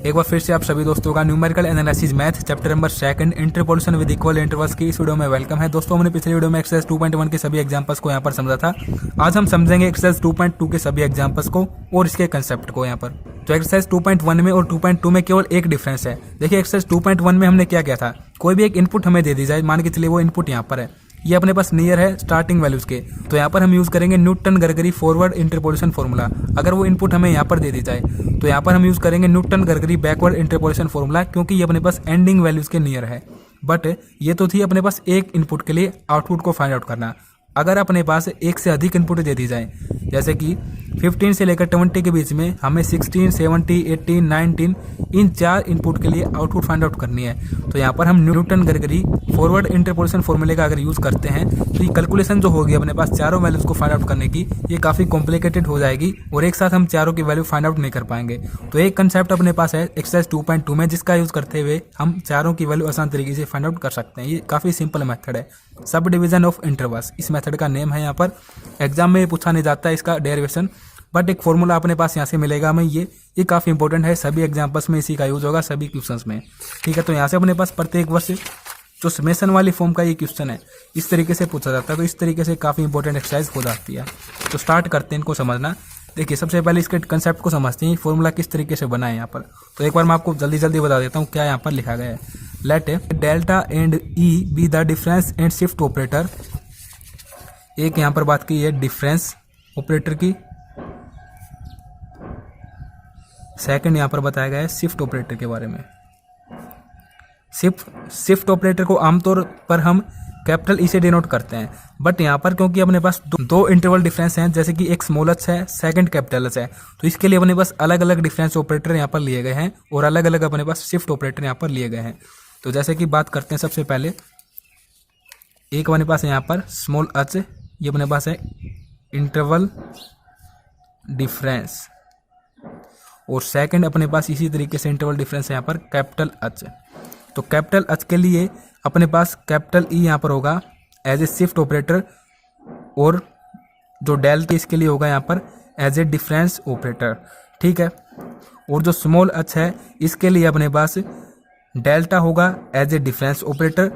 एक बार फिर से आप सभी दोस्तों का numerical analysis math chapter number 2 interpolation with equal intervals की इस वीडियो में वेलकम है। दोस्तों हमने पिछले वीडियो में एक्सरसाइज 2.1 के सभी एग्जांपल्स को यहाँ पर समझा था। आज हम समझेंगे एक्सरसाइज 2.2 के सभी एग्जांपल्स को और इसके कंसेप्ट को यहाँ पर। तो एक्सरसाइज 2.1 में और 2.2 में केवल एक डिफरेंस है। देखिए एक्सरसाइज 2.1 में हमने क्या किया था, कोई भी एक इनपुट हमें दे दी जाए, मान के चलिए वो इनपुट यहाँ पर है, ये अपने पास नियर है स्टार्टिंग वैल्यूज के, तो यहाँ पर हम यूज करेंगे न्यूटन गरगरी फॉरवर्ड इंटरपोलेशन फॉर्मूला। अगर वो इनपुट हमें यहाँ पर दे दी जाए तो यहाँ पर हम यूज करेंगे न्यूटन गरगरी बैकवर्ड इंटरपोलेशन फॉर्मूला, क्योंकि ये अपने पास एंडिंग वैल्यूज के नियर है। बट ये तो थी अपने पास एक इनपुट के लिए आउटपुट को फाइंड आउट करना। अगर अपने पास एक से अधिक इनपुट दे दी जाए, जैसे कि 15 से लेकर 20 के बीच में हमें 16, 17, 18, 19 इन 4 इनपुट के लिए आउटपुट फाइंड आउट करनी है, तो यहाँ पर हम न्यूटन गरगरी फॉरवर्ड इंटरपोलेशन फॉर्मूले का अगर यूज़ करते हैं तो ये कैलकुलेशन जो होगी अपने पास चारों वैल्यूज़ को फाइंड आउट करने की, ये काफ़ी कॉम्प्लिकेटेड हो जाएगी और एक साथ हम चारों की वैल्यू फाइंड आउट नहीं कर पाएंगे। तो एक कंसेप्ट अपने पास है एक्सरसाइज 2.2 में, जिसका यूज़ करते हुए हम चारों की वैल्यू आसान तरीके से फाइंड आउट कर सकते हैं। ये काफ़ी सिंपल मेथड है, सब डिवीजन ऑफ इंटरवल्स इस मेथड का नेम है। यहाँ पर एग्जाम में पूछा नहीं जाता है इसका डेरिवेशन, बट एक फॉर्मूला अपने पास यहाँ से मिलेगा हमें। ये काफ़ी इंपॉर्टेंट है, सभी एग्जाम्पल्स में इसी का यूज होगा, सभी क्वेश्चंस में। ठीक है, तो यहाँ से अपने पास प्रत्येक वर्ष जो समेशन वाली फॉर्म का ये क्वेश्चन है इस तरीके से पूछा जाता है, तो इस तरीके से काफ़ी इंपॉर्टेंट एक्सरसाइज हो जाती है। तो स्टार्ट करते हैं इनको समझना। देखिए सबसे पहले इसके कंसेप्ट को समझते हैं, फॉर्मूला किस तरीके से बना है यहाँ पर। तो एक बार मैं आपको जल्दी जल्दी बता देता हूँ क्या यहाँ पर लिखा गया है। Late delta and E B the difference and shift operator. एक यहाँ पर बात की है डिफरेंस ऑपरेटर की, सेकंड यहाँ पर बताया गया है शिफ्ट ऑपरेटर के बारे में। शिफ्ट ऑपरेटर को आमतौर पर हम कैपिटल ई से डिनोट करते हैं, बट यहाँ पर क्योंकि अपने पास दो इंटरवल डिफरेंस हैं, जैसे कि एक स्मॉल एच है सेकंड कैपिटल एच है, तो इसके लिए अपने पास अलग अलग डिफरेंस ऑपरेटर यहाँ पर लिए गए हैं और अलग अलग अपने पास शिफ्ट ऑपरेटर यहाँ पर लिए गए हैं। तो जैसे कि बात करते हैं सबसे पहले, एक अपने पास है यहाँ पर स्मॉल एच, ये अपने पास है इंटरवल डिफरेंस, और सेकंड अपने पास इसी तरीके से इंटरवल डिफरेंस है यहाँ पर कैपिटल एच। तो कैपिटल एच के लिए अपने पास कैपिटल ई यहाँ पर होगा एज ए शिफ्ट ऑपरेटर, और जो डेल्टा इसके लिए होगा यहाँ पर एज ए डिफरेंस ऑपरेटर। ठीक है, और जो स्मॉल एच है इसके लिए अपने पास डेल्टा होगा एज ए डिफरेंस ऑपरेटर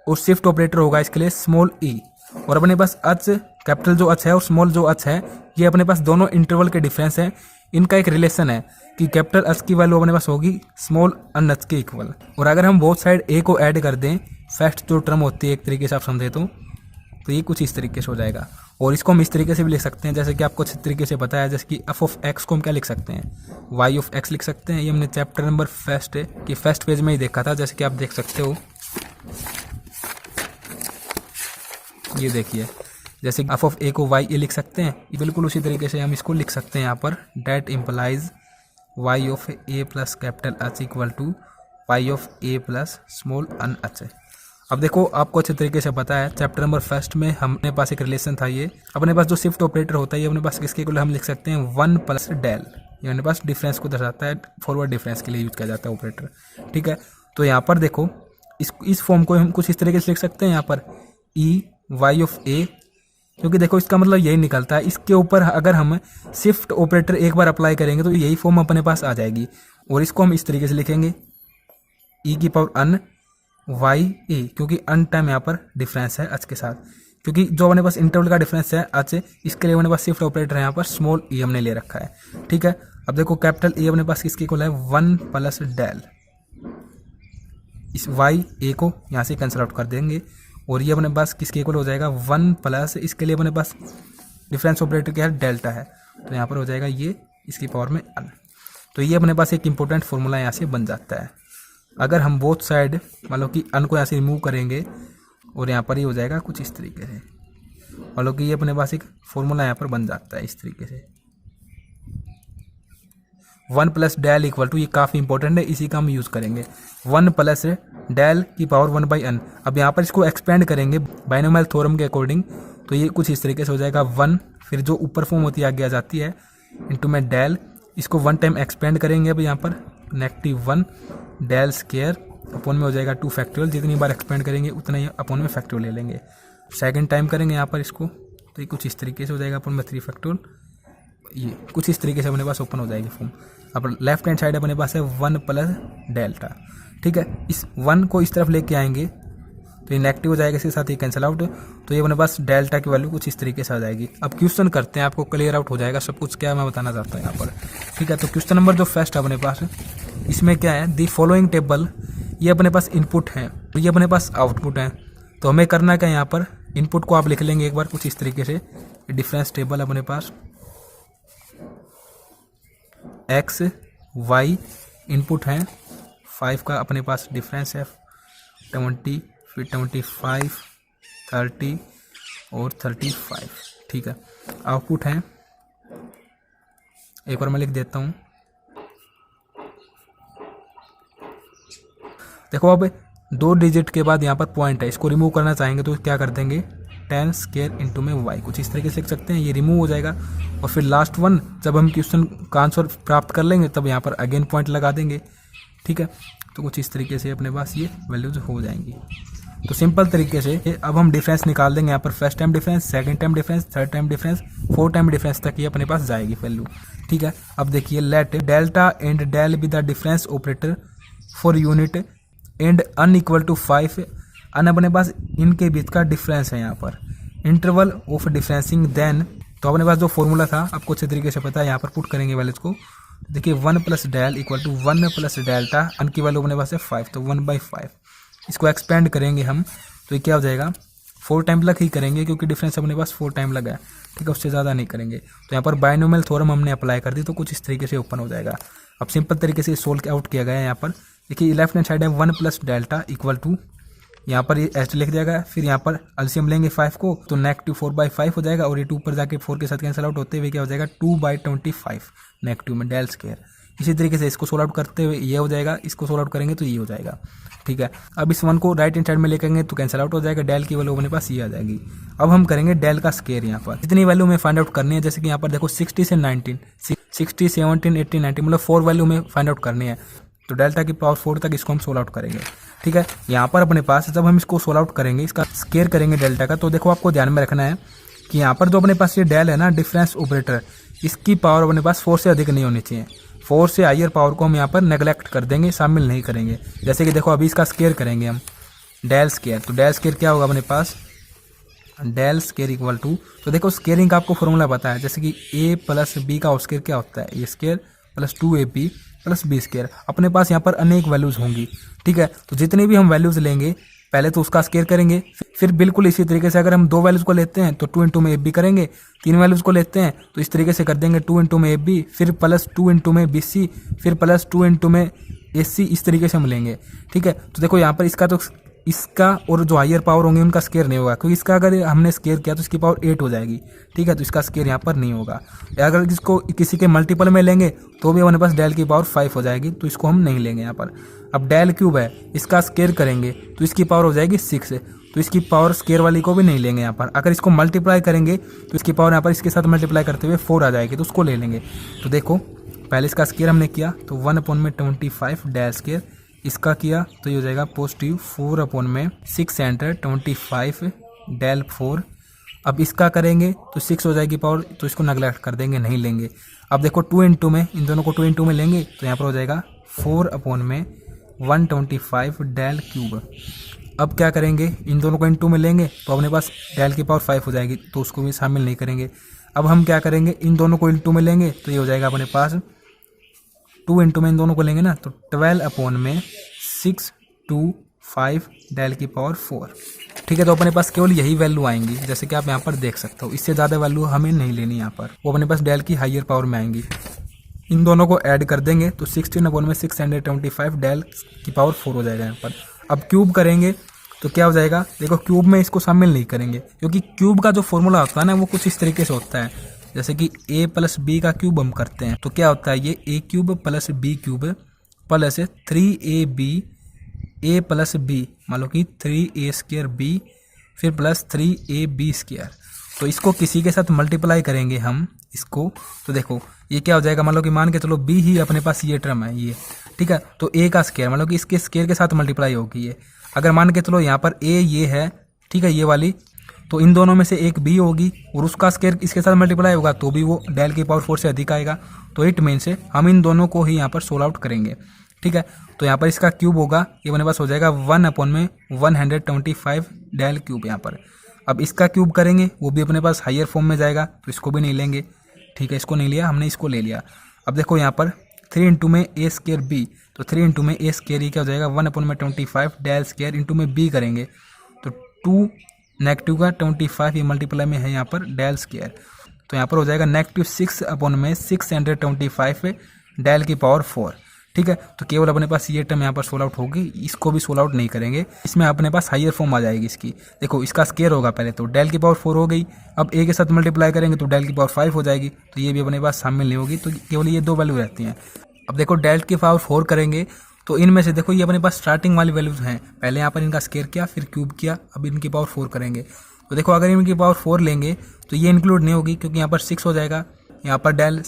और शिफ्ट ऑपरेटर होगा इसके लिए स्मॉल ई। और अपने पास एच, कैपिटल जो एच है और स्मॉल जो एच है, ये अपने पास दोनों इंटरवल के डिफरेंस है। इनका एक रिलेशन है कि कैपिटल एच की वैल्यू अपने पास होगी स्मॉल एन एच के इक्वल। और अगर हम बोथ साइड ए को ऐड कर दें, फर्स्ट जो टर्म होती है एक तरीके से आप समझे तो ये कुछ इस तरीके से हो जाएगा। और इसको हम इस तरीके से भी लिख सकते हैं, जैसे कि आपको अच्छे तरीके से पता है, जैसे कि एफ ऑफ एक्स को हम क्या लिख सकते हैं, वाई ऑफ एक्स लिख सकते हैं। ये हमने चैप्टर नंबर फर्स्ट की फर्स्ट पेज में ही देखा था, जैसे कि आप देख सकते हो। ये देखिए, जैसे एफ ऑफ ए को वाई ए लिख सकते हैं, बिल्कुल उसी तरीके से हम इसको लिख सकते हैं यहाँ पर। That implies y of a plus capital H equal to y of a plus small n h. अब देखो आपको अच्छे तरीके से पता है, चैप्टर नंबर फर्स्ट में हमने पास एक रिलेशन था। ये अपने पास जो शिफ्ट ऑपरेटर होता है, ये अपने पास किसके इक्वल हम लिख सकते हैं 1 प्लस डेल। ये अपने पास डिफरेंस को दर्शाता है, फॉरवर्ड डिफरेंस के लिए यूज किया जाता है ऑपरेटर। ठीक है, तो यहाँ पर देखो इस फॉर्म को हम कुछ इस तरीके से लिख सकते हैं यहाँ पर ई वाई ऑफ ए, क्योंकि देखो इसका मतलब यही निकलता है। इसके ऊपर अगर हम शिफ्ट ऑपरेटर एक बार अप्लाई करेंगे तो यही फॉर्म अपने पास आ जाएगी। और इसको हम इस तरीके से लिखेंगे ई की पावर अन वाई ए, क्योंकि अन टाइम यहाँ पर डिफरेंस है एच के साथ, क्योंकि जो अपने पास इंटरवल का डिफरेंस है एच, इसके लिए अपने पास शिफ्ट ऑपरेटर है यहाँ पर स्मॉल ई हमने ले रखा है। ठीक है, अब देखो कैपिटल ए अपने पास किसके इक्वल है 1 प्लस डेल। इस वाई ए को यहाँ से कैंसिल आउट कर देंगे और ये अपने पास किसके इक्वल हो जाएगा 1 प्लस, इसके लिए अपने पास डिफरेंस ऑपरेटर क्या है डेल्टा है, तो यहाँ पर हो जाएगा ये इसकी पावर में अन। तो ये अपने पास एक इंपॉर्टेंट फॉर्मूला यहाँ से बन जाता है। अगर हम बोथ साइड मतलब कि अन को यहाँ से रिमूव करेंगे और यहाँ पर ही हो जाएगा कुछ इस तरीके से, मतलब कि ये अपने पास एक फॉर्मूला यहाँ पर बन जाता है इस तरीके से 1 प्लस डेल इक्वल टू, ये काफ़ी इंपॉर्टेंट है, इसी का हम यूज़ करेंगे 1 प्लस डेल की पावर 1 बाई एन। अब यहाँ पर इसको एक्सपेंड करेंगे बाइनोमियल थ्योरम के अकॉर्डिंग, तो ये कुछ इस तरीके से हो जाएगा 1, फिर जो ऊपर फॉर्म होती है आगे आ जाती है इंटू में डेल, इसको 1 टाइम एक्सपेंड करेंगे। अब यहाँ पर -1 डेल स्केयर अपॉन में हो जाएगा 2 फैक्टोरियल, जितनी बार एक्सपेंड करेंगे उतना ही अपॉन में फैक्टोरियल ले लेंगे। सेकंड टाइम करेंगे यहाँ पर इसको, तो ये कुछ इस तरीके से हो जाएगा अपॉन में 3 फैक्टोरियल, ये कुछ इस तरीके से अपने पास ओपन हो जाएगी फॉर्म। अब लेफ्ट हैंड साइड अपने पास है 1 प्लस डेल्टा, ठीक है। इस 1 को इस तरफ लेके आएंगे तो ये नेगेटिव हो जाएगा, इसके साथ ही कैंसिल आउट, तो ये अपने पास डेल्टा की वैल्यू कुछ इस तरीके से आ जाएगी। अब क्वेश्चन करते हैं, आपको क्लियर आउट हो जाएगा सब कुछ क्या मैं बताना चाहता हूँ यहाँ पर, ठीक है। तो क्वेश्चन नंबर जो फर्स्ट है अपने पास, इसमें क्या है, दी फॉलोइंग टेबल, ये अपने पास इनपुट है और ये अपने पास आउटपुट है। तो हमें करना क्या है, यहाँ पर इनपुट को आप लिख लेंगे एक बार कुछ इस तरीके से, डिफरेंस टेबल अपने पास एक्स वाई इनपुट है, 5 का अपने पास डिफरेंस है 20, फिर 25, 30 और 35, ठीक है। आउटपुट है, एक बार मैं लिख देता हूँ, देखो अब 2 डिजिट के बाद यहाँ पर पॉइंट है, इसको रिमूव करना चाहेंगे तो क्या कर देंगे 10 स्क्वायर इंटू में वाई, कुछ इस तरीके से लिख सकते हैं, ये रिमूव हो जाएगा। और फिर लास्ट वन जब हम क्वेश्चन का आंसर प्राप्त कर लेंगे तब यहाँ पर अगेन पॉइंट लगा देंगे, ठीक है। तो कुछ इस तरीके से अपने पास ये वैल्यूज हो जाएंगी। तो सिंपल तरीके से अब हम डिफरेंस निकाल देंगे, यहाँ पर first time difference, second time difference, third time difference, 4 time difference तक ये अपने पास जाएगी वैल्यू, ठीक है। अब देखिए let delta and del be the difference operator for unit and unequal to 5, अन अपने पास इनके बीच का डिफरेंस है यहाँ पर, इंटरवल ऑफ डिफरेंसिंग देन, तो अपने पास जो फॉर्मूला था आपको अच्छे तरीके से पता है, यहाँ पर पुट करेंगे वैल्यूज को। देखिए 1 plus del equal to 1 plus delta, अन की वैल्यू अपने पास है 5, तो 1/5, इसको एक्सपेंड करेंगे हम तो ये क्या हो जाएगा 4 टाइम लग ही करेंगे क्योंकि डिफरेंस अपने पास 4 टाइम लगा है, ठीक है, उससे ज़्यादा नहीं करेंगे। तो यहाँ पर बायनोमियल थ्योरम हमने अप्लाई कर दी तो कुछ इस तरीके से ओपन हो जाएगा। अब सिंपल तरीके से सोल्व आउट किया गया है। यहाँ पर देखिए लेफ्ट हैंड साइड है 1 प्लस डेल्टा इक्वल टू, यहाँ पर ये ऐसे लिख दिया गया, फिर यहाँ पर एलसीएम लेंगे 5 को तो नेगेटिव 4/5 हो जाएगा और ये 2 पर जाके 4 के साथ कैंसिल आउट होते हुए क्या हो जाएगा 2/25 नेगेटिव में डेल स्क्वायर। इसी तरीके से इसको सोल्व आउट करते हुए ये हो जाएगा, इसको सोल्व आउट करेंगे तो ये हो जाएगा, ठीक है। अब इस 1 को राइट हैंड साइड में लेकेंगे तो कैंसिल आउट हो जाएगा, डेल की वैल्यू अपने पास ये आ जाएगी। अब हम करेंगे डेल का स्क्वायर, यहाँ पर जितनी वैल्यू में फाइंड आउट करनी है, जैसे कि यहाँ पर देखो 60 से 19, 60, 17, 18, 19 मतलब 4 वैल्यू में फाइंड आउट करनी है, तो डेल्टा की पावर 4 तक इसको हम सोल्व आउट करेंगे, ठीक है। यहाँ पर अपने पास जब हम इसको सोल्व आउट करेंगे, इसका स्क्वायर करेंगे डेल्टा का, तो देखो आपको ध्यान में रखना है कि यहाँ पर जो अपने पास ये डेल है ना डिफरेंस ऑपरेटर, इसकी पावर अपने पास 4 से अधिक नहीं होनी चाहिए, 4 से हायर पावर को हम यहाँ पर नेग्लेक्ट कर देंगे, शामिल नहीं करेंगे। जैसे कि देखो अभी इसका स्क्वायर करेंगे हम डेल स्क्वायर, तो डेल स्क्वायर क्या होगा अपने पास डेल स्क्वायर इक्वल टू, तो देखो स्क्वायरिंग का आपको फॉर्मूला पता है, जैसे कि a प्लस बी का स्क्वायर क्या होता है, A square plus 2ab plus B square. अपने पास यहाँ पर अनेक वैल्यूज होंगी, ठीक है। तो जितनी भी हम वैल्यूज लेंगे पहले तो उसका स्क्वायर करेंगे, फिर बिल्कुल इसी तरीके से अगर हम 2 वैल्यूज को लेते हैं तो 2 इंटू में ab करेंगे, 3 वैल्यूज को लेते हैं तो इस तरीके से कर देंगे 2 इंटू में ab, फिर प्लस 2 इंटू में bc, फिर प्लस 2 इंटू में ac, इस तरीके से हम लेंगे, ठीक है। तो देखो यहाँ पर इसका और जो हायर पावर होंगे उनका स्क्वायर नहीं होगा, क्योंकि इसका अगर हमने स्क्वायर किया तो इसकी पावर 8 हो जाएगी, ठीक है। तो इसका स्क्वायर यहाँ पर नहीं होगा। अगर इसको किसी के मल्टीपल में लेंगे तो भी हमारे पास डेल की पावर 5 हो जाएगी, तो इसको हम नहीं लेंगे यहाँ पर। अब डेल क्यूब है, इसका स्क्वायर करेंगे तो इसकी पावर हो जाएगी 6, तो इसकी पावर स्क्वायर वाली को भी नहीं लेंगे यहाँ पर। अगर इसको मल्टीप्लाई करेंगे तो इसकी पावर यहाँ पर इसके साथ मल्टीप्लाई करते हुए 4 आ जाएगी, तो उसको ले लेंगे। तो देखो पहले इसका स्क्वायर हमने किया तो 1/25 डेल स्क्वायर, इसका किया तो ये हो जाएगा पॉजिटिव 4/625 डेल 4। अब इसका करेंगे तो 6 हो जाएगी पावर, तो इसको नेगलेक्ट कर देंगे, नहीं लेंगे। अब देखो 2 इंटू में, इन दोनों को 2 इंटू में लेंगे तो यहाँ पर हो जाएगा 4/125 डेल क्यूब। अब क्या करेंगे, इन दोनों को इंटू में लेंगे तो अपने पास डेल की पावर 5 हो जाएगी, तो उसको भी शामिल नहीं करेंगे। अब हम क्या करेंगे, इन दोनों को इंटू में लेंगे तो ये हो जाएगा अपने पास 2 इंटू में इन दोनों को लेंगे ना तो 12/625 डेल की पावर 4, ठीक है। तो अपने पास केवल यही वैल्यू आएंगी, जैसे कि आप यहाँ पर देख सकते हो, इससे ज़्यादा वैल्यू हमें नहीं लेनी यहाँ पर, वो अपने पास डेल की हायर पावर में आएंगी। इन दोनों को ऐड कर देंगे तो 16/625 डेल की पावर 4 हो जाएगा यहाँ पर। अब क्यूब करेंगे तो क्या हो जाएगा, देखो क्यूब में इसको शामिल नहीं करेंगे क्योंकि क्यूब का जो फॉर्मूला होता है ना वो कुछ इस तरीके से होता है, जैसे कि a प्लस बी का क्यूब हम करते हैं तो क्या होता है, ये a cube plus b cube plus 3ab a plus b, मान लो कि 3a स्क्वायर b फिर प्लस 3ab स्क्वायर। तो इसको किसी के साथ मल्टीप्लाई करेंगे हम इसको, तो देखो ये क्या हो जाएगा, मान लो कि मान के चलो b ही अपने पास ये टर्म है ये, ठीक है। तो a का स्क्वायर मान लो कि इसके स्क्वायर के साथ मल्टीप्लाई होगी ये, अगर मान के चलो यहाँ पर a ये है, ठीक है, ये वाली तो इन दोनों में से एक बी होगी और उसका स्क्वायर इसके साथ मल्टीप्लाई होगा तो भी वो डेल की पावर 4 से अधिक आएगा। तो इट मीन से हम इन दोनों को ही यहाँ पर सोल्व आउट करेंगे। ठीक है, तो यहाँ पर इसका क्यूब होगा, ये अपने पास हो जाएगा 1/125 डेल क्यूब यहाँ पर। अब इसका क्यूब करेंगे वो भी अपने पास हायर फॉर्म में जाएगा, तो इसको भी नहीं लेंगे। ठीक है, इसको नहीं लिया हमने, इसको ले लिया। अब देखो यहाँ पर 3 इंटू में ए स्क्वायर बी, तो 3 इंटू में ए स्क्वायर ये क्या हो जाएगा 1/25 डेल स्क्वायर इंटू में बी करेंगे तो 2 नेगेटिव का 25 ये मल्टीप्लाई में है यहाँ पर डेल स्क्वायर, तो यहाँ पर हो जाएगा -6/625 डेल की पावर 4। ठीक है, तो केवल अपने पास ये टर्म यहाँ पर सोल्व आउट होगी, इसको भी सोल्व आउट नहीं करेंगे, इसमें अपने पास हायर फॉर्म आ जाएगी इसकी। देखो इसका स्क्वायर होगा पहले, तो डेल की पावर 4 हो गई, अब ए के साथ मल्टीप्लाई करेंगे तो डेल की पावर 5 हो जाएगी, तो ये भी अपने पास शामिल नहीं होगी, तो केवल ये 2 वैल्यू रहती हैं। अब देखो डेल की पावर 4 करेंगे तो इनमें से देखो ये अपने पास स्टार्टिंग वाली वैल्यूज हैं, पहले यहाँ पर इनका स्क्वायर किया फिर क्यूब किया, अब इनकी पावर 4 करेंगे। तो देखो अगर इनकी पावर 4 लेंगे तो ये इंक्लूड नहीं होगी, क्योंकि यहाँ पर 6 हो जाएगा, यहाँ पर डेल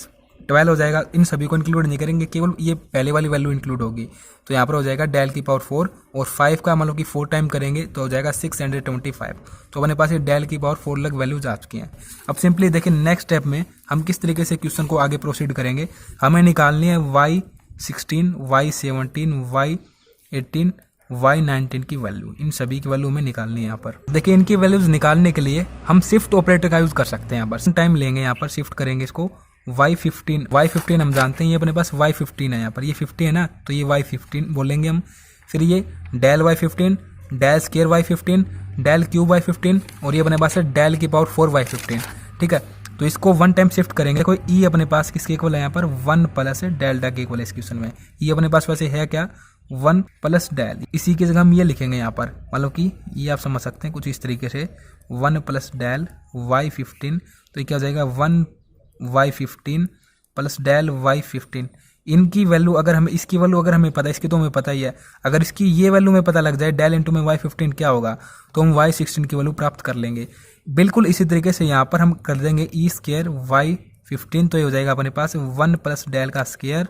12 हो जाएगा, इन सभी को इंक्लूड नहीं करेंगे, केवल ये पहले वाली वैल्यू इंक्लूड होगी। तो यहाँ पर हो जाएगा डेल की पावर 4 और 5 का मतलब कि 4 टाइम करेंगे तो हो जाएगा 625। तो अपने पास ये डेल की पावर 4 लग वैल्यूज आ चुकी हैं। अब सिंपली देखिए नेक्स्ट स्टेप में हम किस तरीके से क्वेश्चन को आगे प्रोसीड करेंगे। हमें निकालनी है y16, y17, y18, y19 की वैल्यू, इन सभी की वैल्यू हमें निकालनी है। यहाँ पर देखिए इनकी वैल्यूज निकालने के लिए हम शिफ्ट ऑपरेटर का यूज कर सकते हैं। यहाँ पर टाइम लेंगे, यहाँ पर शिफ्ट करेंगे इसको y15 हम जानते हैं ये अपने पास y15 है, यहाँ पर ये 50 है ना, तो ये y15 बोलेंगे हम। फिर ये del y15, del square y15, del cube y15 और ये अपने पास है डेल की पावर 4 y15। ठीक है, तो इसको 1 टाइम शिफ्ट करेंगे। कोई ई अपने पास किसके इक्वल है यहाँ पर 1 प्लस डेल्टा के इक्वल है इस क्वेश्चन में। ये अपने पास वैसे है क्या 1 प्लस डेल, इसी की जगह हम ये लिखेंगे यहाँ पर, मतलब कि ये आप समझ सकते हैं कुछ इस तरीके से 1 प्लस डेल y15, तो ये क्या हो जाएगा 1 y15 प्लस डेल y15। इनकी वैल्यू अगर हमें, इसकी वैल्यू अगर हमें पता है, इसकी तो हमें पता ही है, अगर इसकी ये वैल्यू में पता लग जाए डेल इंटू में y15 क्या होगा, तो हम y16 की वैल्यू प्राप्त कर लेंगे। बिल्कुल इसी तरीके से यहाँ पर हम कर देंगे ई स्क्वायर y15, तो ये हो जाएगा अपने पास 1 प्लस डेल का स्क्वायर,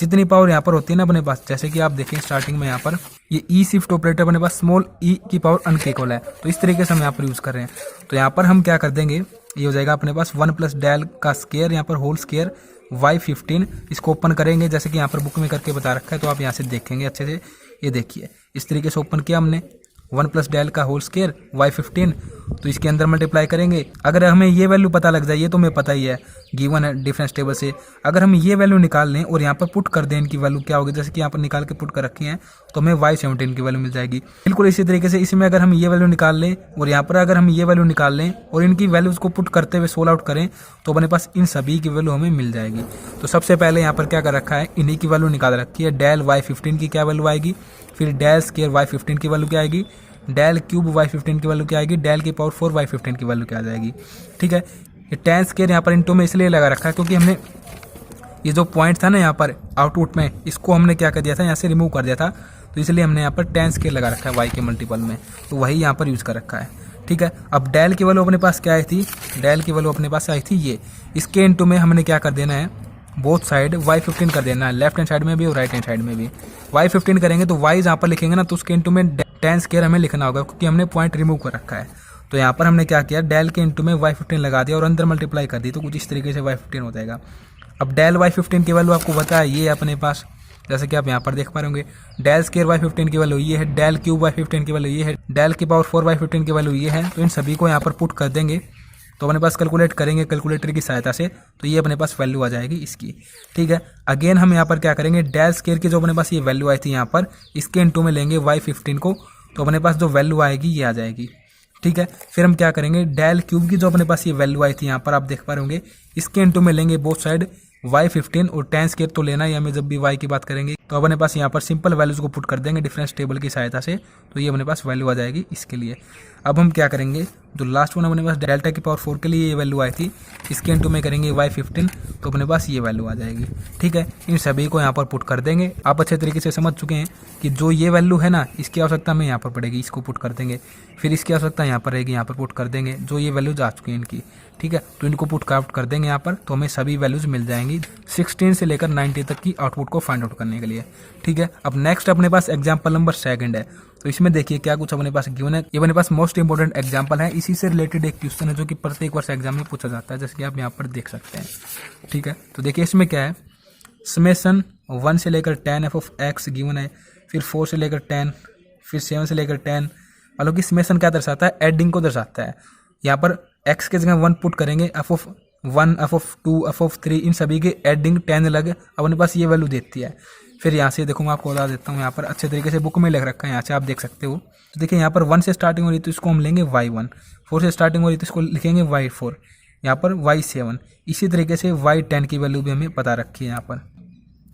जितनी पावर यहाँ पर होती है ना अपने पास, जैसे कि आप देखें स्टार्टिंग में यहाँ पर ये ई शिफ्ट ऑपरेटर अपने पास स्मॉल ई की पावर अन के इक्वल है, तो इस तरीके से हम यहाँ पर यूज कर रहे हैं। तो यहाँ पर हम क्या कर देंगे, ये हो जाएगा अपने पास 1 प्लस डेल का स्क्वायर, यहाँ पर होल स्क्वायर y15, इसको ओपन करेंगे जैसे कि यहाँ पर बुक में करके बता रखा है, तो आप यहाँ से देखेंगे अच्छे से। ये देखिए इस तरीके से ओपन किया हमने 1 प्लस डेल का होल स्क्वायर y15, तो इसके अंदर मल्टीप्लाई करेंगे। अगर हमें ये वैल्यू पता लग जाए, ये तो हमें पता ही है गिवन है डिफरेंस टेबल से, अगर हम ये वैल्यू निकाल लें और यहाँ पर पुट कर दें इनकी वैल्यू क्या होगी, जैसे कि यहाँ पर निकाल के पुट कर रखी है, तो हमें y17 की वैल्यू मिल जाएगी। बिल्कुल इसी तरीके से इसमें अगर हम ये वैल्यू निकाल लें और यहाँ पर अगर हम ये वैल्यू निकाल लें और इनकी वैल्यूज को पुट करते हुए सोल्व आउट करें, तो अपने पास इन सभी की वैल्यू हमें मिल जाएगी। तो सबसे पहले यहाँ पर क्या कर रखा है, इन्हीं की वैल्यू निकाल रखी है, डेल y15 की क्या वैल्यू आएगी, फिर डेल स्क्वायर y15 की वैल्यू क्या आएगी, डेल क्यूब y15 की वैल्यू क्या आएगी, डेल की पावर 4 y15 की वैल्यू क्या आ जाएगी। ठीक है, ये tan स्क्वायर यहाँ पर इंटू में इसलिए लगा रखा है क्योंकि हमने ये जो पॉइंट था ना यहाँ पर आउटपुट में, इसको हमने क्या कर दिया था, यहाँ से रिमूव कर दिया था, तो इसलिए हमने यहाँ पर tan स्क्वायर लगा रखा है y के मल्टीपल में, तो वही यहाँ पर यूज कर रखा है। ठीक है, अब डेल की वैल्यू अपने पास क्या आई थी, डेल की वैल्यू अपने पास आई थी ये, इसके इंटू में हमने क्या कर देना है, बोथ साइड y15 कर देना है, लेफ्ट हैंड साइड में भी और राइट हैंड साइड में भी y15 करेंगे, तो y जहाँ पर लिखेंगे ना तो उसके इंटू में tan स्क्वायर हमें लिखना होगा, क्योंकि हमने पॉइंट रिमूव कर रखा है। तो यहाँ पर हमने क्या किया, डेल के इंटू में y15 लगा दिया और अंदर मल्टीप्लाई कर दी, तो कुछ इस तरीके से y15 हो जाएगा। अब डेल y15 की वैल्यू आपको पता है ये अपने पास, जैसे कि आप यहाँ पर देख पा रहे होंगे, डेल स्क्वायर y15 की वैल्यू ये है, डेल क्यूब y15 की वैल्यू ये है, डेल की पावर 4 y15 की वैल्यू ये है। तो इन सभी को यहाँ पर पुट कर देंगे, तो अपने पास कैलकुलेट करेंगे कैलकुलेटर की सहायता से, तो ये अपने पास वैल्यू आ जाएगी इसकी। ठीक है, अगेन हम यहाँ पर क्या करेंगे, डेल स्क्वायर की जो अपने पास ये वैल्यू आई थी यहाँ पर, इसके इंटू में लेंगे y15 को, तो अपने पास जो वैल्यू आएगी ये आ जाएगी। ठीक है, फिर हम क्या करेंगे, डेल क्यूब की जो अपने पास ये वैल्यू आई थी यहाँ पर आप देख पा रहे होंगे, इसके इंटू में लेंगे बोथ साइड y15 और tan स्क्वायर तो लेना ही हमें जब भी y की बात करेंगे, तो अपने पास यहाँ पर सिंपल वैल्यूज को पुट कर देंगे डिफरेंस टेबल की सहायता से, तो ये अपने पास वैल्यू आ जाएगी इसके लिए। अब हम क्या करेंगे, जो लास्ट वन अपने पास डेल्टा की पावर 4 के लिए ये वैल्यू आई थी, इसके इंटू में करेंगे y15, तो अपने पास ये वैल्यू आ जाएगी। ठीक है, इन सभी को यहाँ पर पुट कर देंगे। आप अच्छे तरीके से समझ चुके हैं कि जो ये वैल्यू है ना, इसकी आवश्यकता हमें यहाँ पर पड़ेगी, इसको पुट कर देंगे, फिर इसकी आवश्यकता यहाँ पर रहेगी, यहाँ पर पुट कर देंगे, जो ये वैल्यूज आ चुकी हैं इनकी। ठीक है, तो इनको पुट आउट कर देंगे यहाँ पर, तो हमें सभी वैल्यूज मिल जाएंगी 16 से लेकर 90 तक की आउटपुट को फाइंड आउट करने के लिए। ठीक है, अब नेक्स्ट अपने पास एग्जाम्पल नंबर 2 है। तो इसमें देखिए क्या कुछ अपने पास गिवन है। ये अपने पास मोस्ट इंपोर्टेंट एग्जांपल है, इसी से रिलेटेड एक क्वेश्चन है जो कि प्रत्येक वर्ष एग्जाम में पूछा जाता है, जैसे कि आप यहाँ पर देख सकते हैं। ठीक है, तो देखिए इसमें क्या है, समेशन 1 से लेकर 10 एफ ऑफ एक्स गिवन है, फिर 4 से लेकर 10, फिर 7 से लेकर 10। मतलब कि समेशन क्या दर्शाता है, एडिंग को दर्शाता है। यहाँ पर एक्स के जगह 1 पुट करेंगे, F of 1, F of 2, F of 3, इन सभी के एडिंग 10 लगे, अपने पास ये वैल्यू देती है। फिर यहाँ से देखो मैं आपको बता देता हूँ, यहाँ पर अच्छे तरीके से बुक में लिख रखा है, यहाँ से आप देख सकते हो। तो देखिए यहाँ पर 1 से स्टार्टिंग हो रही है तो इसको हम लेंगे y1, 4 से स्टार्टिंग हो रही है तो इसको लिखेंगे y4, यहाँ पर y7। इसी तरीके से y10 की वैल्यू भी हमें पता रखी है यहाँ पर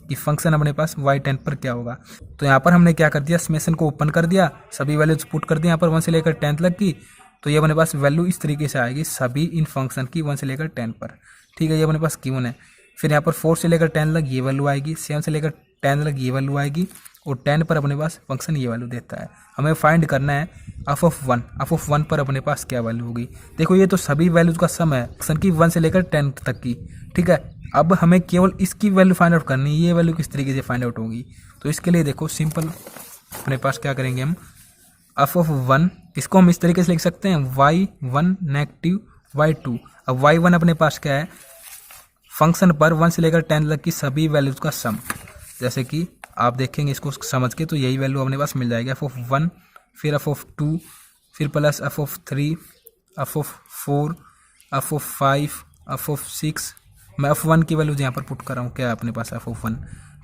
कि फंक्शन अपने पास y10 पर क्या होगा। तो यहाँ पर हमने क्या कर दिया, समेशन को ओपन कर दिया, सभी वैल्यूज पुट कर दिया यहाँ पर 1 से लेकर 10 तक की। तो ये अपने पास वैल्यू इस तरीके से आएगी सभी इन फंक्शन की 1 से लेकर 10 पर। ठीक है, ये अपने पास गिवन है। फिर यहाँ पर 4 से लेकर 10 तक ये वैल्यू आएगी, 7 से लेकर 10 तक ये वैल्यू आएगी, और 10 पर अपने पास फंक्शन ये वैल्यू देता है। हमें फाइंड करना है एफ ऑफ 1, एफ ऑफ 1 पर अपने पास क्या वैल्यू होगी। देखो ये तो सभी वैल्यूज का सम है फंक्शन की 1 से लेकर 10 तक की। ठीक है, अब हमें केवल इसकी वैल्यू फाइंड आउट करनी है, ये वैल्यू किस तरीके से फाइंड आउट होगी। तो इसके लिए देखो सिंपल अपने पास क्या करेंगे हम, एफ ऑफ 1 इसको हम इस तरीके से लिख सकते हैं y1 नेगेटिव y2। अब y1 अपने पास क्या है, फंक्शन पर 1 से लेकर 10 तक की सभी वैल्यूज का सम। जैसे कि आप देखेंगे इसको समझ के तो यही वैल्यू अपने पास मिल जाएगी, एफ ऑफ 1, फिर एफ ऑफ 2, फिर plus F of 3, F of 4, F of 5, F of 6। मैं एफ 1 की वैल्यू यहाँ पर पुट कर रहा हूँ, क्या है अपने पास एफ ऑफ 1।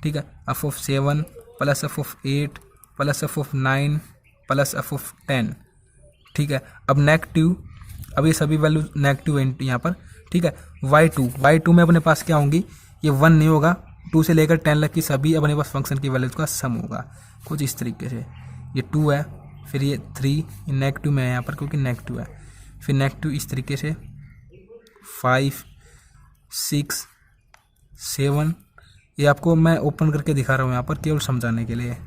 ठीक है, F of 7 plus F of 8 plus F of 9 plus F of 10। ठीक है, अब नेगेटिव, अब ये सभी वैल्यू नेगेटिव है यहाँ पर। ठीक है, y2 में अपने पास क्या होंगी, ये 1 नहीं होगा, 2 से लेकर 10 तक की सभी अपने पास फंक्शन की वैल्यूज का सम होगा कुछ इस तरीके से। ये 2 है, फिर ये 3, ये नेगेटिव में है यहाँ पर क्योंकि नेगेटिव है, फिर नेगेटिव इस तरीके से 5, 6, 7। ये आपको मैं ओपन करके दिखा रहा हूँ यहाँ पर केवल समझाने के लिए।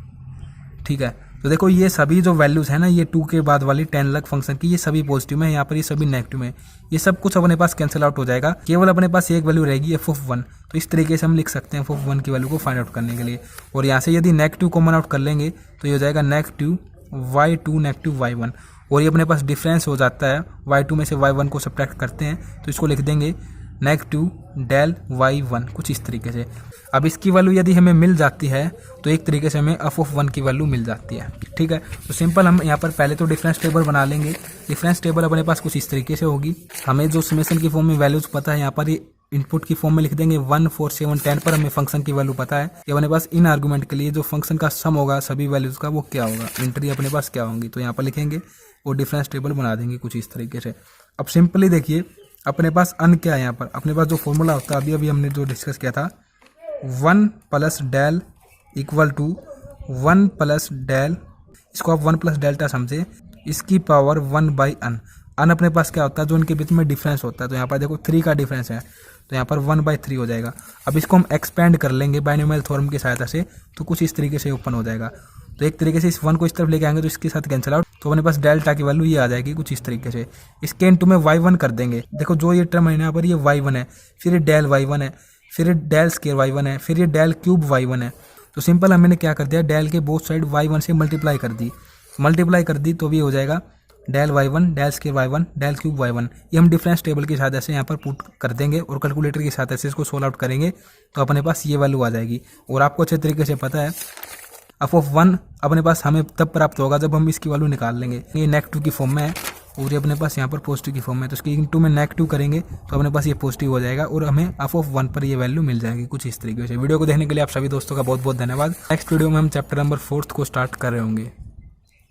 ठीक है, तो देखो ये सभी जो वैल्यूज़ है ना, ये 2 के बाद वाली 10 लग फंक्शन की, ये सभी पॉजिटिव में, यहाँ पर ये सभी नेगेटिव में, ये सब कुछ अपने पास कैंसिल आउट हो जाएगा, केवल अपने पास एक वैल्यू रहेगी एफ ऑफ 1। तो इस तरीके से हम लिख सकते हैं एफ ऑफ 1 की वैल्यू को फाइंड आउट करने के लिए। और यहाँ से यदि नेगेटिव कॉमन आउट कर लेंगे तो ये हो जाएगा नेगेटिव y2 नेगेटिव y1, और ये अपने पास डिफरेंस हो जाता है, y2 में से y1 को सब्ट्रैक्ट करते हैं तो इसको लिख देंगे नेगेटिव डेल y1 कुछ इस तरीके से। अब इसकी वैल्यू यदि हमें मिल जाती है तो एक तरीके से हमें एफ ऑफ 1 की वैल्यू मिल जाती है। ठीक है, तो सिंपल हम यहाँ पर पहले तो डिफरेंस टेबल बना लेंगे। डिफरेंस टेबल अपने पास कुछ इस तरीके से होगी, हमें जो समेशन की फॉर्म में वैल्यूज पता है यहाँ पर ये इनपुट की फॉर्म में लिख देंगे 1, 4, 7, 10 पर हमें फंक्शन की वैल्यू पता है। ये अपने पास इन आर्गूमेंट के लिए जो फंक्शन का सम होगा सभी वैल्यूज का वो क्या होगा, एंट्री अपने पास क्या होंगी, तो यहाँ पर लिखेंगे और डिफरेंस टेबल बना देंगे कुछ इस तरीके से। अब सिंपली देखिए अपने पास अन क्या है, यहाँ पर अपने पास जो फॉर्मूला होता है अभी हमने जो डिस्कस किया था, 1 plus del equal to 1 plus del, इसको आप 1 प्लस डेल्टा समझे, इसकी पावर 1 बाई अन। अन अपने पास क्या होता है, जो उनके बीच में डिफरेंस होता है। तो यहाँ पर देखो 3 का डिफरेंस है तो यहाँ पर 1/3 हो जाएगा। अब इसको हम एक्सपेंड कर लेंगे बाइनोमियल थ्योरम की सहायता से, तो कुछ इस तरीके से ओपन हो जाएगा। तो एक तरीके से इस 1 को इस तरफ लेके आएंगे तो इसके साथ कैंसिल आउट, तो अपने पास डेल्टा की वैल्यू ये आ जाएगी कुछ इस तरीके से। इसके इनटू में y1 कर देंगे, देखो जो ये टर्म है यहाँ पर ये y1 है, फिर ये डेल y1 है, फिर ये डेल स्केयर y1 है, फिर ये डेल क्यूब y1 है। तो सिंपल हमने क्या कर दिया, डेल के बोथ साइड y1 से मल्टीप्लाई कर दी तो भी हो जाएगा del y1 del square y1 del cube y1। ये हम डिफरेंस टेबल की सहायता से यहाँ पर पुट कर देंगे और कैलकुलेटर की सहायता से इसको सोल्व आउट करेंगे तो अपने पास ये वैल्यू आ जाएगी। और आपको अच्छे तरीके से पता है एफ ऑफ 1 अपने पास हमें तब प्राप्त होगा जब हम इसकी वैल्यू निकाल लेंगे। ये नेगेटिव की फॉर्म में है और ये अपने पास यहाँ पर पॉजिटिव की फॉर्म में है, तो इसकी इनटू में नेगेटिव करेंगे तो अपने पास ये पॉजिटिव हो जाएगा और हमें एफ ऑफ 1 पर ये वैल्यू मिल जाएगी कुछ इस तरीके से। वीडियो को देखने के लिए आप सभी दोस्तों का बहुत बहुत धन्यवाद। नेक्स्ट वीडियो में हम चैप्टर नंबर 4 को स्टार्ट कर रहे होंगे।